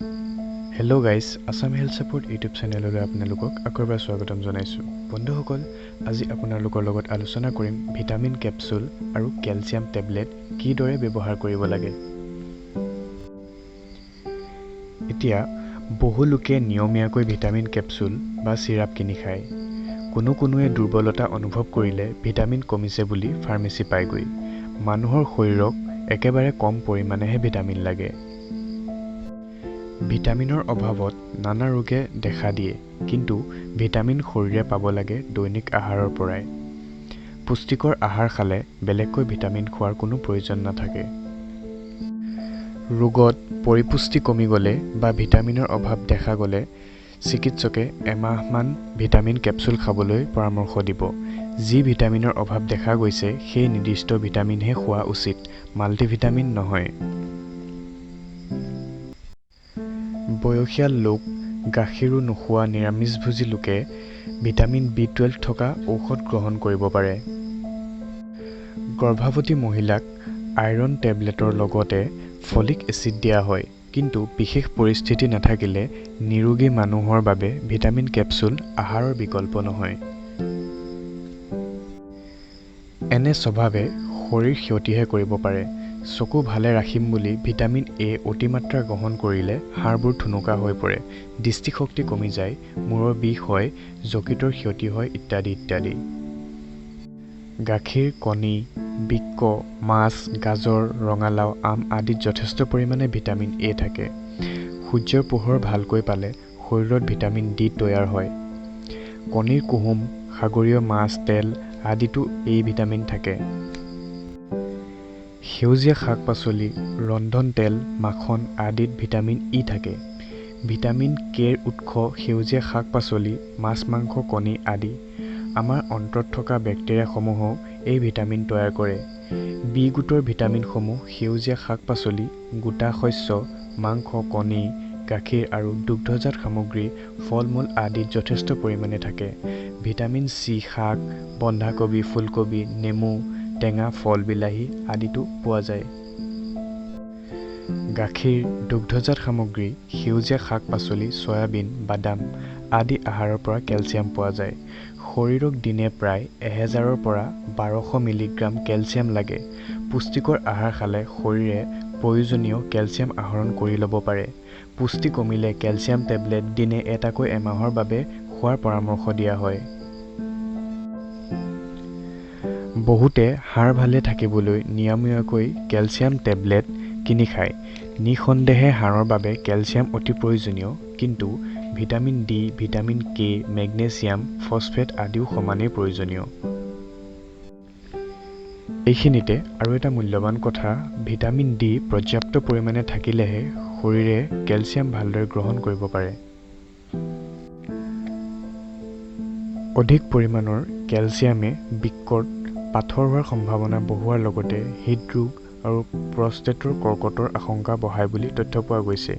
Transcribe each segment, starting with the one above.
Hello guys, Assam Health Support YouTube channelলৈ আপোনালোকক আকৰবাৰ স্বাগতম জনাইছো। বন্ধুসকল, আজি আপোনালোকৰ লগত আলোচনা কৰিম ভিটামিন কেপসুল আৰু ক্যালসিয়াম টেবলেট কিদৰে ব্যৱহাৰ কৰিব লাগে। এতিয়া বহু লোকে নিয়মীয়াকৈ ভিটামিন কেপসুল বা সিৰাপ কিনি খায়। কোনোৱে দুৰ্বলতা অনুভৱ কৰিলে ভিটামিন কমিছে বুলি ফাৰ্মেসি পায়গৈ। মানুহৰ শৰীৰক একেবাৰে কম পৰিমাণেহে ভিটামিন লাগে। ভিটামিনৰ অভাৱত নানা ৰোগে দেখা দিয়ে, কিন্তু ভিটামিন শৰীৰে পাব লাগে দৈনিক আহাৰৰ পৰাই। পুষ্টিকৰ আহাৰ খালে বেলেগকৈ ভিটামিন খোৱাৰ কোনো প্ৰয়োজন নাথাকে। ৰোগত পৰিপুষ্টি কমি গ'লে বা ভিটামিনৰ অভাৱ দেখা গ'লে চিকিৎসকে এমাহমান ভিটামিন কেপসুল খাবলৈ পৰামৰ্শ দিব। যি ভিটামিনৰ অভাৱ দেখা গৈছে সেই নিৰ্দিষ্ট ভিটামিনহে খোৱা উচিত, মাল্টিভিটামিন নহয়। বয়সীয়াল লোক, গাখীৰো নোখোৱা নিৰামিষভোজী লোকে ভিটামিন B12 থকা ঔষধ গ্ৰহণ কৰিব পাৰে। গৰ্ভৱতী মহিলাক আইৰণ টেবলেটৰ লগতে ফলিক এচিড দিয়া হয়, কিন্তু বিশেষ পৰিস্থিতি নাথাকিলে নিৰোগী মানুহৰ বাবে ভিটামিন কেপসুল আহাৰৰ বিকল্প নহয়। এনে স্বভাৱে শৰীৰ ক্ষতিহে কৰিব পাৰে। চকু ভালে ৰাখিম বুলি ভিটামিন A অতিমাত্ৰা গ্ৰহণ কৰিলে হাড়বোৰ ঠুনুকা হৈ পৰে, দৃষ্টিশক্তি কমি যায়, মূৰৰ বিষ হয়, যকৃতৰ ক্ষতি হয় ইত্যাদি ইত্যাদি। গাখীৰ, কণী, বৃক্ক, মাছ, গাজৰ, ৰঙালাও, আম আদিত যথেষ্ট পৰিমাণে ভিটামিন A থাকে। সূৰ্যৰ পোহৰ ভালকৈ পালে শৰীৰত ভিটামিন D তৈয়াৰ হয়। কণীৰ কুহুম, সাগৰীয় মাছ, তেল আদিতো এই ভিটামিন থাকে। সেউজীয়া শাক-পাচলি, ৰন্ধন তেল, মাখন আদিত ভিটামিন E থাকে। ভিটামিন K'ৰ উৎস সেউজীয়া শাক-পাচলি, মাছ, মাংস, কণী আদি। আমাৰ অন্ত্ৰত থকা বেক্টেৰিয়াসমূহেও এই ভিটামিন তৈয়াৰ কৰে। B গোটৰ ভিটামিনসমূহ সেউজীয়া শাক-পাচলি, গোটা শস্য, মাংস, কণী, গাখীৰ আৰু দুগ্ধজাত সামগ্ৰী, ফল-মূল আদিত যথেষ্ট পৰিমাণে থাকে। ভিটামিন C শাক, বন্ধাকবি, ফুলকবি, নেমু, টেঙা ফল, বিলাহী আদিতো পোৱা যায়। গাখীৰ, দুগ্ধজাত সামগ্ৰী, সেউজীয়া শাক-পাচলি, সয়াবিন, বাদাম আদি আহাৰৰ পৰা কেলছিয়াম পোৱা যায়। শৰীৰক দিনে প্ৰায় 1000ৰ পৰা 1200 মিলিগ্ৰাম কেলছিয়াম লাগে। পুষ্টিকৰ আহাৰ খালে শৰীৰে প্ৰয়োজনীয় কেলছিয়াম আহৰণ কৰি ল'ব পাৰে। পুষ্টি কমিলে কেলছিয়াম টেবলেট দিনে এটাকৈ এমাহৰ বাবে খোৱাৰ পৰামৰ্শ দিয়া হয়। বহুতে হাড় ভালে থাকিবলৈ নিয়মীয়াকৈ কেলছিয়াম টেবলেট কিনি খায়। নিঃসন্দেহে হাড়ৰ বাবে কেলছিয়াম অতি প্ৰয়োজনীয়, কিন্তু vitamin D, vitamin K, magnesium, phosphate আদিও সমানেই প্ৰয়োজনীয়। এইখিনিতে আৰু এটা মূল্যৱান কথা, ভিটামিন D পৰ্যাপ্ত পৰিমাণে থাকিলেহে শৰীৰে কেলছিয়াম ভালদৰে গ্ৰহণ কৰিব পাৰে। অধিক পৰিমাণৰ কেলছিয়ামে বৃক্কত পাথৰ হোৱাৰ সম্ভাৱনা বঢ়োৱাৰ লগতে হৃদৰোগ আৰু প্ৰস্টেটৰ কৰ্কটৰ আশংকা বঢ়ায় বুলি তথ্য পোৱা গৈছে।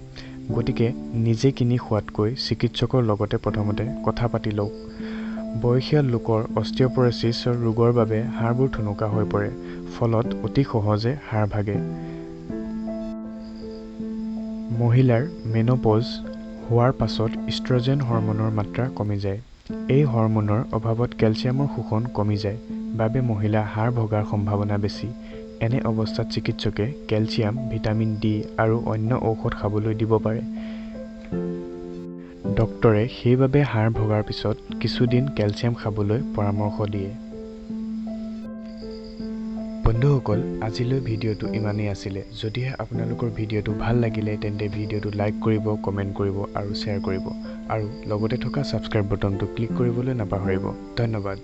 গতিকে নিজে কিনি খোৱাতকৈ চিকিৎসকৰ লগতে প্ৰথমতে কথা পাতি লওক। বয়সীয়াল লোকৰ অস্টিঅপৰেচিছ ৰোগৰ বাবে হাড়বোৰ ঠুনুকা হৈ পৰে, ফলত অতি সহজে হাড় ভাগে। মহিলাৰ মেন'পজ হোৱাৰ পাছত ইষ্ট্ৰজেন হৰম'নৰ মাত্ৰা কমি যায়। এই হৰম'নৰ অভাৱত কেলছিয়ামৰ শোষণ কমি যায় বাবে মহিলা হাড় ভগাৰ সম্ভাৱনা বেছি। এনে অৱস্থাত চিকিৎসকে কেলছিয়াম, ভিটামিন D আৰু অন্য ঔষধ খাবলৈ দিব পাৰে। ডক্তৰে সেইবাবে হাড় ভগাৰ পিছত কিছুদিন কেলছিয়াম খাবলৈ পৰামৰ্শ দিয়ে। বন্ধুসকল, আজিলৈ ভিডিঅ'টো ইমানেই আছিলে। যদিহে আপোনালোকৰ ভিডিঅ'টো ভাল লাগিলে তেন্তে ভিডিঅ'টো লাইক কৰিব, কমেণ্ট কৰিব আৰু শ্বেয়াৰ কৰিব, আৰু লগতে থকা ছাবস্ক্ৰাইব বটনটো ক্লিক কৰিবলৈ নাপাহৰিব। ধন্যবাদ।